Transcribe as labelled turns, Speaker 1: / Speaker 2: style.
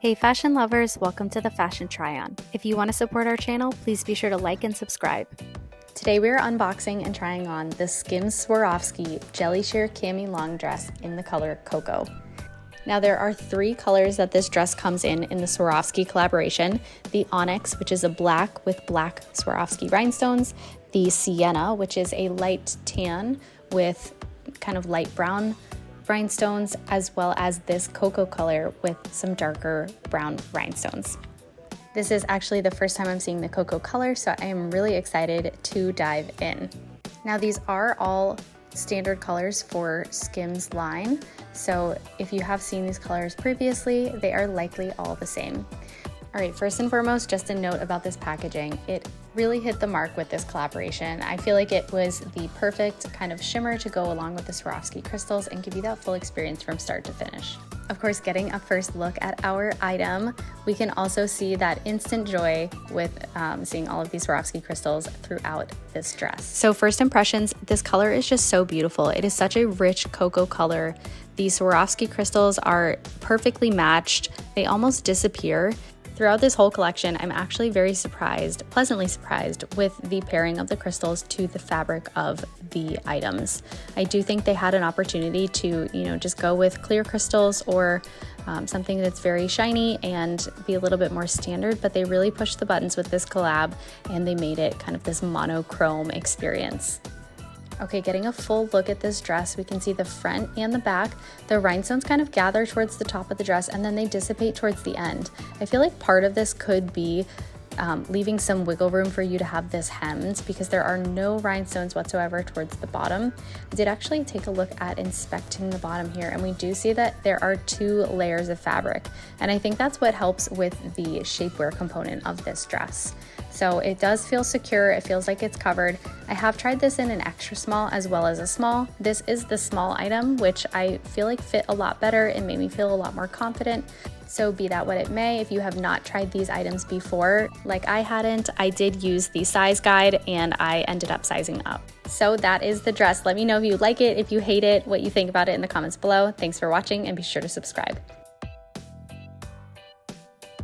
Speaker 1: Hey fashion lovers, welcome to the Fashion Try-On. If you want to support our channel, please be sure to like and subscribe. Today we are unboxing and trying on the SKIMS Swarovski Jelly Sheer Cami Long Dress in the color Cocoa. Now there are three colors that this dress comes in the Swarovski collaboration. The Onyx, which is a black with black Swarovski rhinestones. The Sienna, which is a light tan with kind of light brown rhinestones, as well as this cocoa color with some darker brown rhinestones. This is actually the first time I'm seeing the cocoa color, so I am really excited to dive in. Now these are all standard colors for SKIMS line, so if you have seen these colors previously, they are likely all the same. All right, first and foremost, just a note about this packaging. It really hit the mark with this collaboration. I feel like it was the perfect kind of shimmer to go along with the Swarovski crystals and give you that full experience from start to finish. Of course, getting a first look at our item, we can also see that instant joy with seeing all of these Swarovski crystals throughout this dress. So first impressions, this color is just so beautiful. It is such a rich cocoa color. These Swarovski crystals are perfectly matched. They almost disappear. Throughout this whole collection, I'm actually very surprised, pleasantly surprised, with the pairing of the crystals to the fabric of the items. I do think they had an opportunity to, just go with clear crystals or something that's very shiny and be a little bit more standard, but they really pushed the buttons with this collab and they made it kind of this monochrome experience. Okay, getting a full look at this dress, we can see the front and the back. The rhinestones kind of gather towards the top of the dress and then they dissipate towards the end. I feel like part of this could be leaving some wiggle room for you to have this hemmed because there are no rhinestones whatsoever towards the bottom. I did actually take a look at inspecting the bottom here and we do see that there are two layers of fabric. And I think that's what helps with the shapewear component of this dress. So it does feel secure, it feels like it's covered. I have tried this in an extra small as well as a small. This is the small item, which I feel like fit a lot better. It made me feel a lot more confident. So be that what it may, if you have not tried these items before, like I hadn't, I did use the size guide and I ended up sizing up. So that is the dress. Let me know if you like it, if you hate it, what you think about it in the comments below. Thanks for watching and be sure to subscribe.